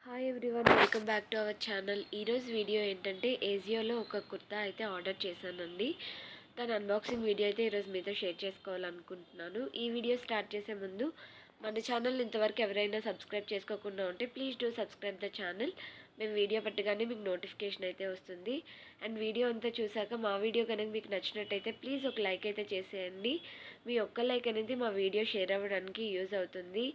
Hi everyone, welcome back to our channel. ఈరోజు video ఏంటంటే ఏజియోలో ఒక కుర్తా అయితే ఆర్డర్ చేశానండి. దాని అన్బాక్సింగ్ వీడియో అయితే ఈరోజు మీతో షేర్ చేసుకోవాలనుకుంటున్నాను. ఈ వీడియో స్టార్ట్ చేసే ముందు మన ఛానల్ ఇంతవరకు ఎవరైనా సబ్స్క్రైబ్ చేసుకోకుండా ఉంటే please do subscribe the channel. మేము వీడియో పెట్టగానే మీకు నోటిఫికేషన్ అయితే వస్తుంది. అండ్ వీడియో అంతా చూసాక మా వీడియో కనుక మీకు నచ్చినట్టయితే ప్లీజ్ ఒక లైక్ అయితే చేసేయండి. మీ ఒక్క లైక్ అనేది మా వీడియో షేర్ అవ్వడానికి యూజ్ అవుతుంది.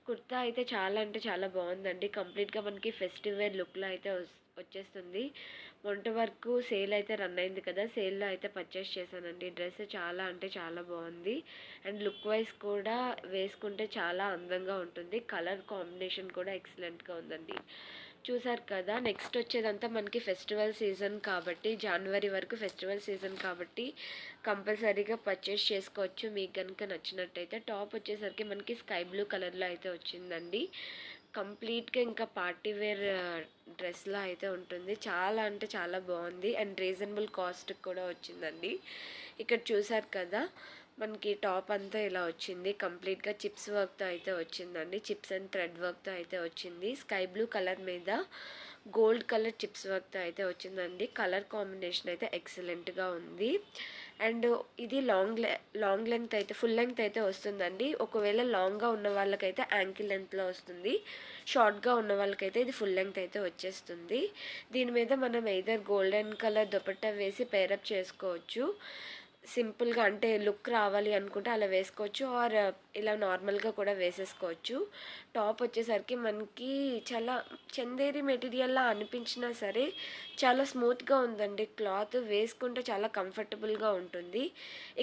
కుర్తా అయితే చాలా అంటే చాలా బాగుందండి. కంప్లీట్గా మనకి ఫెస్టివల్ లుక్లో అయితే వచ్చేస్తుంది. మొన్నటి వరకు సేల్ అయితే రన్ అయింది కదా, సేల్లో అయితే పర్చేస్ చేశానండి. డ్రెస్ చాలా అంటే చాలా బాగుంది. అండ్ లుక్ వైజ్ కూడా వేసుకుంటే చాలా అందంగా ఉంటుంది. కలర్ కాంబినేషన్ కూడా ఎక్సలెంట్గా ఉందండి. చూసారు కదా, నెక్స్ట్ వచ్చేదంతా మనకి ఫెస్టివల్ సీజన్ కాబట్టి, జనవరి వరకు ఫెస్టివల్ సీజన్ కాబట్టి కంపల్సరీగా పర్చేస్ చేసుకోవచ్చు మీకు కనుక నచ్చినట్టయితే. టాప్ వచ్చేసరికి మనకి స్కై బ్లూ కలర్లో అయితే వచ్చిందండి. కంప్లీట్గా ఇంకా పార్టీ వేర్ డ్రెస్లా అయితే ఉంటుంది. చాలా అంటే చాలా బాగుంది. అండ్ రీజనబుల్ కాస్ట్కి కూడా వచ్చిందండి. ఇక్కడ చూసారు కదా, మనకి టాప్ అంతా ఇలా వచ్చింది. కంప్లీట్గా చిప్స్ వర్క్తో అయితే వచ్చిందండి. చిప్స్ అండ్ థ్రెడ్ వర్క్తో అయితే వచ్చింది. స్కై బ్లూ కలర్ మీద గోల్డ్ కలర్ చిప్స్ వర్క్తో అయితే వచ్చిందండి. కలర్ కాంబినేషన్ అయితే ఎక్సలెంట్గా ఉంది. అండ్ ఇది లాంగ్ లెంగ్త్ అయితే ఫుల్ లెంగ్త్ అయితే వస్తుందండి. ఒకవేళ లాంగ్గా ఉన్న వాళ్ళకైతే యాంకిల్ లెంత్లో వస్తుంది. షార్ట్గా ఉన్న వాళ్ళకైతే ఇది ఫుల్ లెంగ్త్ అయితే వచ్చేస్తుంది. దీని మీద మనం ఎయిదర్ గోల్డెన్ కలర్ దుపట్టా వేసి పేరప్ చేసుకోవచ్చు. సింపుల్గా అంటే లుక్ రావాలి అనుకుంటే అలా వేసుకోవచ్చు, ఆర్ ఇలా నార్మల్గా కూడా వేసేసుకోవచ్చు. టాప్ వచ్చేసరికి మనకి చాలా చందేరి మెటీరియల్లా అనిపించినా సరే చాలా స్మూత్గా ఉందండి. క్లాత్ వేసుకుంటే చాలా కంఫర్టబుల్గా ఉంటుంది.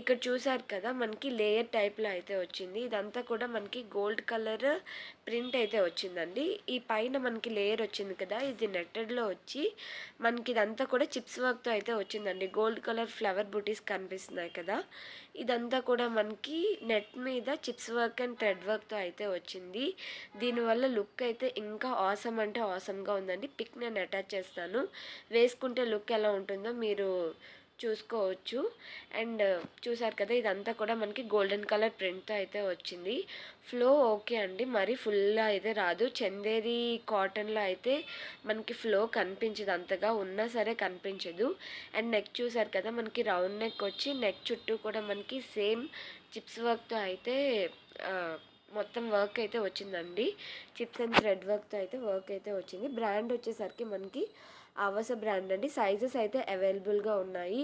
ఇక్కడ చూసారు కదా, మనకి లేయర్ టైప్లో అయితే వచ్చింది. ఇదంతా కూడా మనకి గోల్డ్ కలర్ ప్రింట్ అయితే వచ్చిందండి. ఈ పైన మనకి లేయర్ వచ్చింది కదా, ఇది నెట్టెడ్లో వచ్చి మనకి ఇదంతా కూడా చిప్స్ వర్క్తో అయితే వచ్చిందండి. గోల్డ్ కలర్ ఫ్లవర్ బూటీస్ కనిపిస్తున్నాయి కదా, ఇదంతా కూడా మనకి నెట్ మీద చిప్స్ వర్క్ అండ్ థ్రెడ్ వర్క్తో అయితే వచ్చింది. దీనివల్ల లుక్ అయితే ఇంకా ఆసమ్ అంటే ఆసమ్గా ఉందండి. పిక్ నేను అటాచ్ చేస్తాను. వేసుకుంటే లుక్ ఎలా ఉంటుందో మీరు చూసుకోవచ్చు. అండ్ చూసారు కదా, ఇదంతా కూడా మనకి గోల్డెన్ కలర్ ప్రింట్తో అయితే వచ్చింది. ఫ్లో ఓకే అండి, మరి ఫుల్ అయితే రాదు. చందేరి కాటన్లో అయితే మనకి ఫ్లో కనిపించదు, అంతగా ఉన్నా సరే కనిపించదు. అండ్ నెక్ చూసారు కదా, మనకి రౌండ్ నెక్ వచ్చి నెక్ చుట్టూ కూడా మనకి సేమ్ చిప్స్ వర్క్తో అయితే మొత్తం వర్క్ అయితే వచ్చిందండి. చిప్స్ అండ్ థ్రెడ్ వర్క్తో అయితే వర్క్ అయితే వచ్చింది. బ్రాండ్ వచ్చేసరికి మనకి అవస బ్రాండ్ అండి. సైజెస్ అయితే అవైలబుల్గా ఉన్నాయి.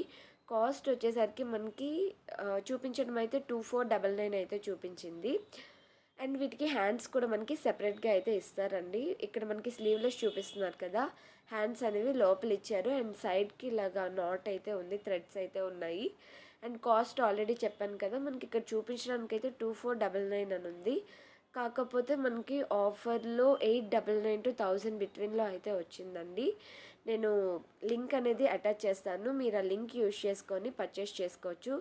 కాస్ట్ వచ్చేసరికి మనకి చూపించడం అయితే 2499 అయితే చూపించింది. అండ్ వీటికి హ్యాండ్స్ కూడా మనకి సెపరేట్గా అయితే ఇస్తారండి. ఇక్కడ మనకి స్లీవ్లెస్ చూపిస్తున్నారు కదా, హ్యాండ్స్ అనేవి లోపల ఇచ్చారు. అండ్ సైడ్కి ఇలాగా నాట్ అయితే ఉంది, థ్రెడ్స్ అయితే ఉన్నాయి. అండ్ కాస్ట్ ఆల్రెడీ చెప్పాను కదా, మనకి ఇక్కడ చూపించడానికి అయితే 2499 అని ఉంది. కాకపోతే మనకి ఆఫర్లో 899 to 1000 బిట్వీన్లో అయితే వచ్చిందండి. నేను లింక్ అనేది అటాచ్ చేస్తాను, మీరు ఆ లింక్ యూజ్ చేసుకొని పర్చేస్ చేసుకోవచ్చు.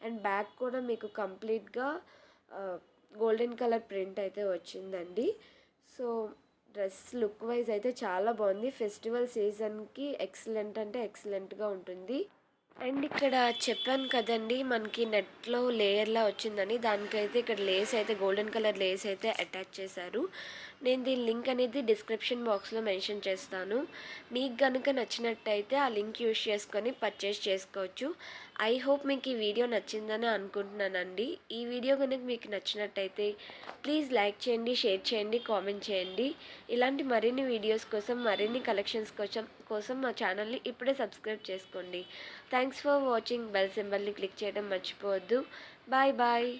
అండ్ బ్యాక్ కూడా మీకు కంప్లీట్గా గోల్డెన్ కలర్ ప్రింట్ అయితే వచ్చిందండి. సో డ్రెస్ లుక్ వైజ్ అయితే చాలా బాగుంది. ఫెస్టివల్ సీజన్కి ఎక్సలెంట్ అంటే ఎక్సలెంట్గా ఉంటుంది. అండ్ ఇక్కడ చెప్పాను కదండి, మనకి నెట్లో లేయర్లా వచ్చిందని. దానికైతే ఇక్కడ లేస్ అయితే గోల్డెన్ కలర్ లేస్ అయితే అటాచ్ చేశారు. నేను దీని లింక్ అనేది డిస్క్రిప్షన్ బాక్స్లో మెన్షన్ చేస్తాను. మీకు కనుక నచ్చినట్టయితే ఆ లింక్ యూజ్ చేసుకొని పర్చేస్ చేసుకోవచ్చు. ఐ హోప్ మీకు ఈ వీడియో నచ్చిందని అనుకుంటున్నానండి. ఈ వీడియో కనుక మీకు నచ్చినట్టయితే ప్లీజ్ లైక్ చేయండి, షేర్ చేయండి, కామెంట్ చేయండి. ఇలాంటి మరిన్ని వీడియోస్ కోసం, మరిన్ని కలెక్షన్స్ కోసం మా ఛానల్ని ఇప్పుడే సబ్స్క్రైబ్ చేసుకోండి. Thanks for watching. బెల్ సింబల్ని క్లిక్ చేయడం మర్చిపోవద్దు. Bye bye.